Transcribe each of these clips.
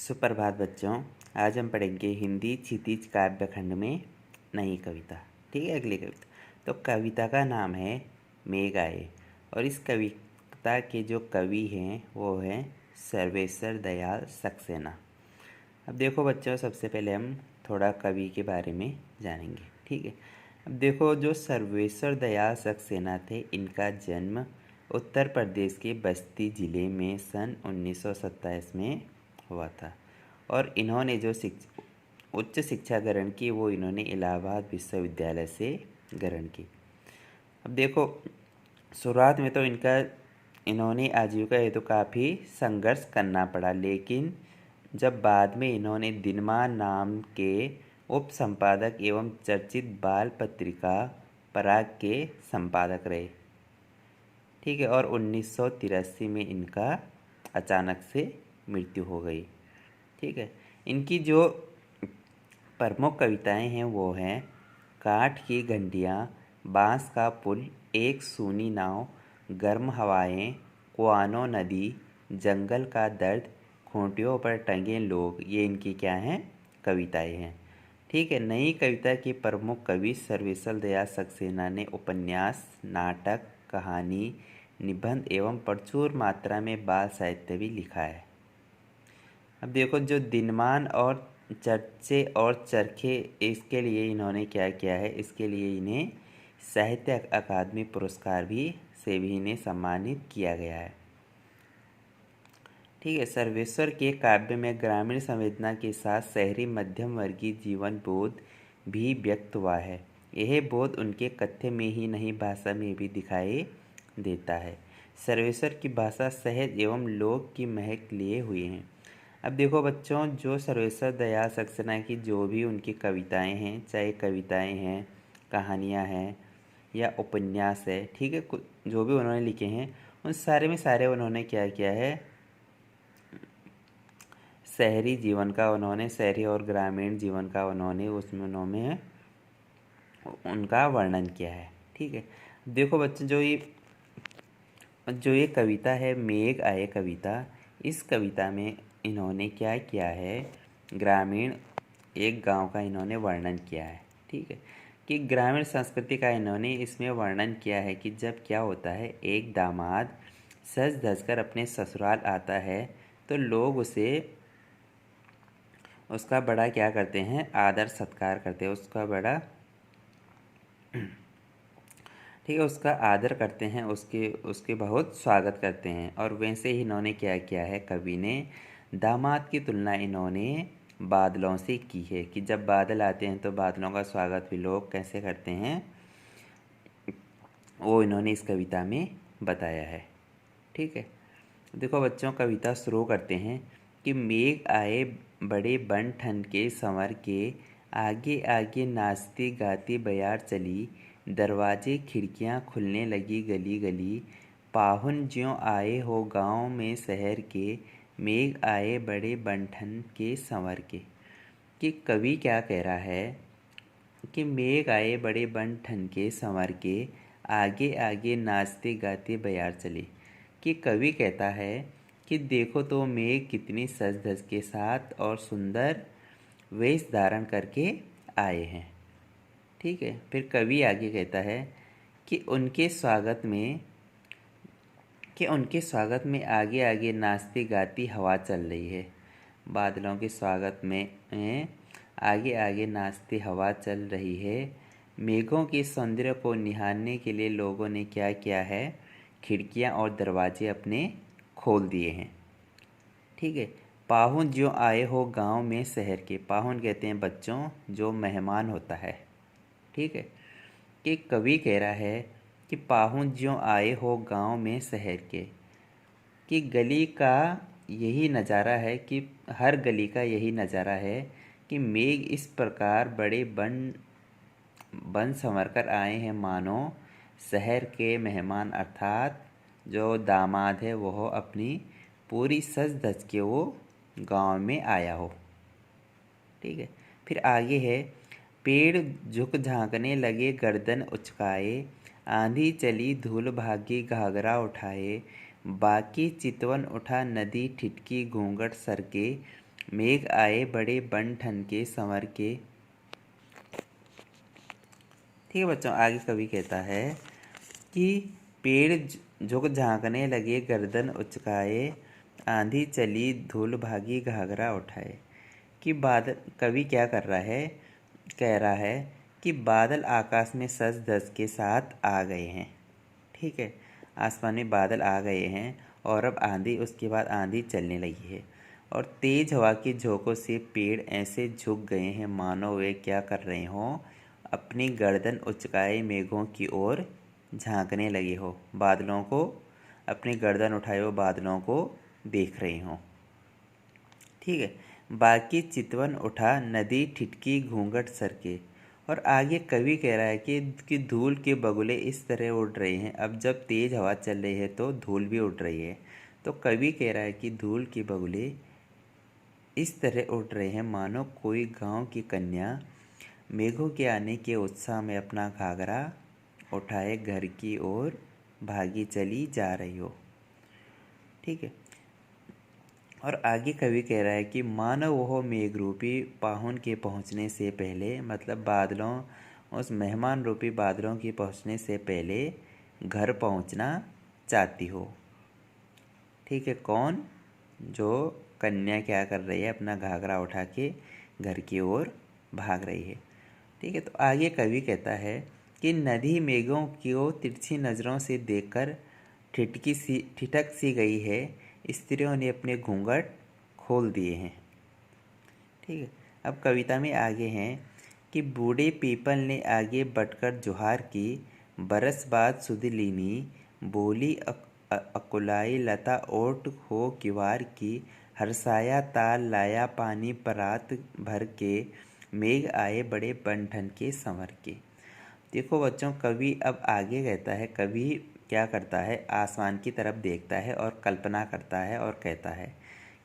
सुप्रभात बच्चों। आज हम पढ़ेंगे हिंदी क्षितिज काव्य खंड में नई कविता। ठीक है, अगली कविता। तो कविता का नाम है मेघ आए और इस कविता के जो कवि हैं वो हैं सर्वेश्वर दयाल सक्सेना। अब देखो बच्चों, सबसे पहले हम थोड़ा कवि के बारे में जानेंगे। ठीक है, अब देखो, जो सर्वेश्वर दयाल सक्सेना थे, इनका जन्म उत्तर प्रदेश के बस्ती ज़िले में सन 1927 में हुआ था और इन्होंने जो उच्च शिक्षा ग्रहण की वो इन्होंने इलाहाबाद विश्वविद्यालय से ग्रहण की। अब देखो, शुरुआत में तो इन्होंने आजीविका हेतु काफ़ी संघर्ष करना पड़ा, लेकिन जब बाद में इन्होंने दिनमान नाम के उप संपादक एवं चर्चित बाल पत्रिका पराग के संपादक रहे। ठीक है, और 1983 में इनका अचानक से मृत्यु हो गई। ठीक है, इनकी जो प्रमुख कविताएं हैं वो हैं काठ की घंटियाँ, बांस का पुल, एक सूनी नाव, गर्म हवाएं, कुआनो नदी, जंगल का दर्द, खूंटियों पर टंगे लोग। ये इनकी क्या हैं, कविताएं हैं। ठीक है, नई कविता के प्रमुख कवि सर्वेश्वर दयाल सक्सेना ने उपन्यास, नाटक, कहानी, निबंध एवं प्रचुर मात्रा में बाल साहित्य भी लिखा है। अब देखो, जो दिनमान और चर्चे और चरखे, इसके लिए इन्होंने क्या किया है, इसके लिए इन्हें साहित्य अकादमी पुरस्कार से भी इन्हें सम्मानित किया गया है। ठीक है, सर्वेश्वर के काव्य में ग्रामीण संवेदना के साथ शहरी मध्यम वर्गीय जीवन बोध भी व्यक्त हुआ है। यह बोध उनके कथ्य में ही नहीं, भाषा में भी दिखाई देता है। सर्वेश्वर की भाषा सहज एवं लोक की महक लिए हुए हैं। अब देखो बच्चों, जो सर्वेश्वर दयाल सक्सेना की जो भी उनकी कविताएं हैं, चाहे कविताएं हैं, कहानियां हैं या उपन्यास है, ठीक है, जो भी उन्होंने लिखे हैं, उन सारे में सारे उन्होंने क्या किया है, शहरी जीवन का, उन्होंने शहरी और ग्रामीण जीवन का उसमें उन्होंने उनका वर्णन किया है। ठीक है, देखो बच्चों, जो ये कविता है मेघ आए कविता, इस कविता में इन्होंने क्या किया है, ग्रामीण एक गांव का इन्होंने वर्णन किया है। ठीक है, कि ग्रामीण संस्कृति का इन्होंने इसमें वर्णन किया है कि जब क्या होता है, एक दामाद सज धज कर अपने ससुराल आता है तो लोग उसका बड़ा क्या करते हैं, आदर सत्कार करते हैं, उसका बड़ा ठीक है, उसका आदर करते हैं, उसके बहुत स्वागत करते हैं। और वैसे ही इन्होंने क्या किया है, कवि ने दामाद की तुलना इन्होंने बादलों से की है कि जब बादल आते हैं तो बादलों का स्वागत भी लोग कैसे करते हैं, वो इन्होंने इस कविता में बताया है। ठीक है, देखो बच्चों, कविता शुरू करते हैं कि मेघ आए बड़े बन ठन के संवर के, आगे आगे नाचती गाती बयार चली, दरवाजे खिड़कियां खुलने लगी गली गली, पाहुन ज्यों आए हो गांव में शहर के, मेघ आए बड़े बन ठन के संवर के। कि कवि क्या कह रहा है कि मेघ आए बड़े बन ठन के संवर के, आगे आगे नाचते गाते बयार चले। कि कवि कहता है कि देखो तो मेघ कितनी सज धज के साथ और सुंदर वेश धारण करके आए हैं। ठीक है, फिर कवि आगे कहता है कि उनके स्वागत में आगे आगे नाचती गाती हवा चल रही है। बादलों के स्वागत में आगे आगे नाचती हवा चल रही है। मेघों के सौंदर्य को निहारने के लिए लोगों ने क्या किया है, खिड़कियां और दरवाजे अपने खोल दिए हैं। ठीक है, पाहुन जो आए हो गांव में शहर के, पाहुन कहते हैं बच्चों जो मेहमान होता है। ठीक है, कि कवि कह रहा है कि पाहुन जो आए हो गांव में शहर के, कि गली का यही नज़ारा है, कि हर गली का यही नज़ारा है कि मेघ इस प्रकार बड़े बन संवर कर आए हैं, मानो शहर के मेहमान अर्थात जो दामाद है वह अपनी पूरी सज धज के वो गांव में आया हो। ठीक है, फिर आगे है, पेड़ झुक झांकने लगे गर्दन उचकाए, आंधी चली धूल भागी घाघरा उठाए, बाकी चितवन उठा नदी ठिठकी घूंघट सरके, मेघ आए बड़े बन ठन के संवर के। ठीक है बच्चों, आगे कवि कहता है कि पेड़ झुक झांकने लगे गर्दन उचकाए, आंधी चली धूल भागी घाघरा उठाए। कि बादल, कवि क्या कर रहा है, कह रहा है कि बादल आकाश में सज धज के साथ आ गए हैं। ठीक है, आसमान में बादल आ गए हैं और अब आंधी, उसके बाद आंधी चलने लगी है और तेज हवा की झोंकों से पेड़ ऐसे झुक गए हैं मानो वे क्या कर रहे हों, अपनी गर्दन उचकाए मेघों की ओर झांकने लगे हो, बादलों को अपनी गर्दन उठाए हुए बादलों को देख रहे हों। ठीक है, बाकी चितवन उठा नदी ठिठकी घूंघट सर के। और आगे कवि कह रहा है कि धूल के बगुले इस तरह उड़ रहे हैं। अब जब तेज हवा चल रही है तो धूल भी उड़ रही है, तो कवि कह रहा है कि धूल के बगुले इस तरह उड़ रहे हैं मानो कोई गांव की कन्या मेघों के आने के उत्साह में अपना घाघरा उठाए घर की ओर भागी चली जा रही हो। ठीक है, और आगे कवि कह रहा है कि मानो वह मेघरूपी पाहुन के पहुंचने से पहले, मतलब बादलों, उस मेहमान रूपी बादलों के पहुंचने से पहले घर पहुंचना चाहती हो। ठीक है, कौन, जो कन्या क्या कर रही है, अपना घाघरा उठा के घर की ओर भाग रही है। ठीक है, तो आगे कवि कहता है कि नदी मेघों को तिरछी नज़रों से देखकर ठिठक सी गई है, स्त्रियों ने अपने घूंघट खोल दिए हैं। ठीक है, अब कविता में आगे हैं कि बूढ़े पीपल ने आगे बढ़कर जुहार की, बरस बाद सुध लीनी, बोली अकुलाई लता ओट हो किवार की, हरसाया ताल लाया पानी परात भर के, मेघ आए बड़े बन ठन के संवर के। देखो बच्चों, कवि अब आगे कहता है, कवि क्या करता है, आसमान की तरफ देखता है और कल्पना करता है और कहता है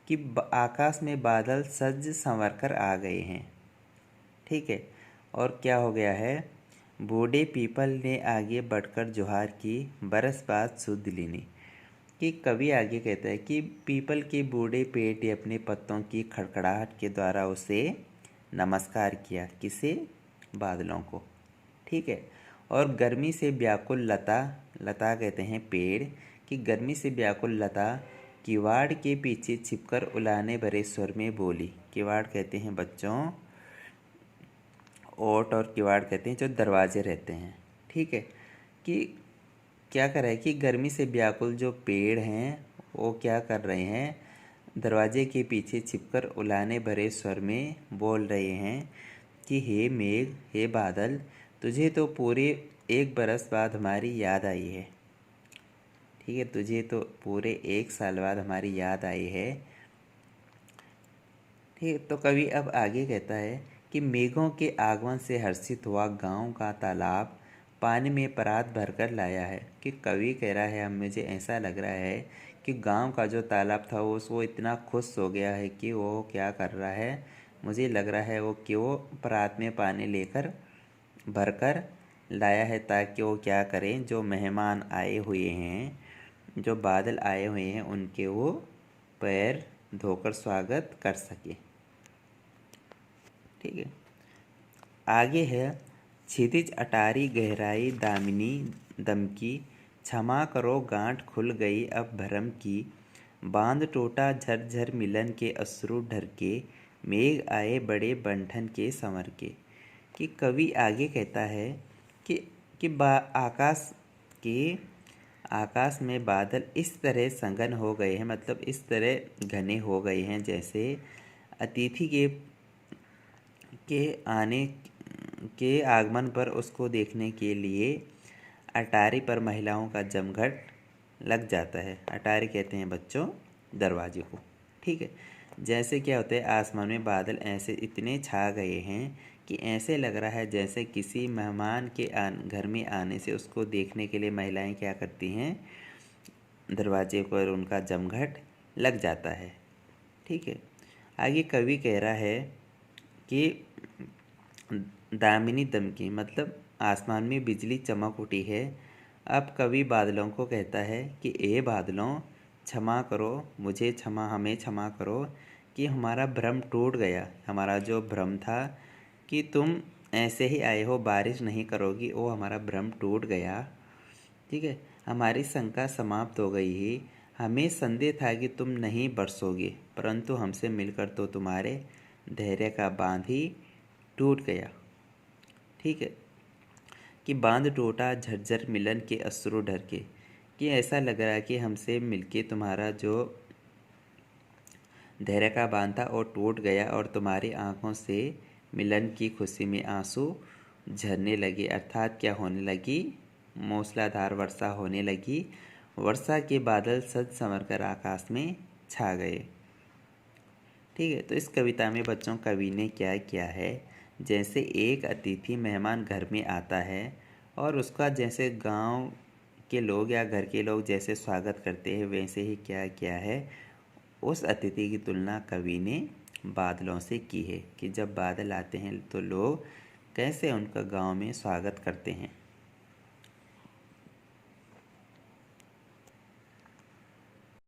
कि आकाश में बादल सज संवर कर आ गए हैं। ठीक है, और क्या हो गया है, बूढ़े पीपल ने आगे बढ़कर जुहार की, बरस बाद सुध लीनी। कि कवि आगे कहता है कि पीपल के बूढ़े पेड़ ने अपने पत्तों की खड़खड़ाहट के द्वारा उसे नमस्कार किया, किसे, बादलों को। ठीक है, और गर्मी से व्याकुल लता, लता कहते हैं पेड़, कि गर्मी से व्याकुल लता किवाड़ के पीछे छिपकर उलाने भरे स्वर में बोली। किवाड़ कहते हैं बच्चों, ओट और किवाड़ कहते हैं जो दरवाजे रहते हैं। ठीक है, कि क्या कर रहा है कि गर्मी से व्याकुल जो पेड़ हैं वो क्या कर रहे हैं, दरवाजे के पीछे छिपकर उलाने भरे स्वर में बोल रहे हैं कि हे मेघ, हे बादल, तुझे तो पूरे 1 बरस बाद हमारी याद आई है। ठीक है, तुझे तो पूरे 1 साल बाद हमारी याद आई है। ठीक है, तो कवि अब आगे कहता है कि मेघों के आगमन से हर्षित हुआ गांव का तालाब पानी में परात भरकर लाया है। कि कवि कह रहा है, अब मुझे ऐसा लग रहा है कि गांव का जो तालाब था वो इतना खुश हो गया है कि वो क्या कर रहा है, मुझे लग रहा है वो कि वो परात में पानी लेकर भरकर लाया है, ताकि वो क्या करें, जो मेहमान आए हुए हैं, जो बादल आए हुए हैं, उनके वो पैर धोकर स्वागत कर सके। ठीक है, आगे है, क्षितिज अटारी गहराई दामिनी दमकी, क्षमा करो गांठ खुल गई अब भरम की, बांध टूटा झरझर मिलन के अश्रु ढर के, मेघ आए बड़े बंठन के संवर के। कि कवि आगे कहता है कि आकाश में बादल इस तरह संघन हो गए हैं, मतलब इस तरह घने हो गए हैं जैसे अतिथि के आगमन पर उसको देखने के लिए अटारी पर महिलाओं का जमघट लग जाता है। अटारी कहते हैं बच्चों दरवाजे को। ठीक है, जैसे क्या होता है, आसमान में बादल ऐसे इतने छा गए हैं कि ऐसे लग रहा है जैसे किसी मेहमान के घर में आने से उसको देखने के लिए महिलाएं क्या करती हैं, दरवाजे पर उनका जमघट लग जाता है। ठीक है, आगे कवि कह रहा है कि दामिनी दमकी, मतलब आसमान में बिजली चमक उठी है। अब कवि बादलों को कहता है कि ए बादलों, क्षमा करो मुझे, हमें क्षमा करो कि हमारा भ्रम टूट गया। हमारा जो भ्रम था कि तुम ऐसे ही आए हो, बारिश नहीं करोगी, वो हमारा भ्रम टूट गया। ठीक है, हमारी शंका समाप्त हो गई ही। हमें संदेह था कि तुम नहीं बरसोगे, परंतु हमसे मिलकर तो तुम्हारे धैर्य का बांध ही टूट गया। ठीक है, कि बांध टूटा झरझर मिलन के अश्रु ढर के, कि ऐसा लग रहा है कि हमसे मिलके तुम्हारा जो धैर्य का बांध था वो टूट गया और तुम्हारी आंखों से मिलन की खुशी में आंसू झरने लगे। अर्थात क्या होने लगी? मूसलाधार वर्षा होने लगी। वर्षा के बादल सज संवर कर आकाश में छा गए। ठीक है, तो इस कविता में बच्चों कवि ने क्या किया है, जैसे एक अतिथि मेहमान घर में आता है और उसका जैसे गांव के लोग या घर के लोग जैसे स्वागत करते हैं, वैसे ही क्या किया है, उस अतिथि की तुलना कवि ने बादलों से की है कि जब बादल आते हैं तो लोग कैसे उनका गांव में स्वागत करते हैं।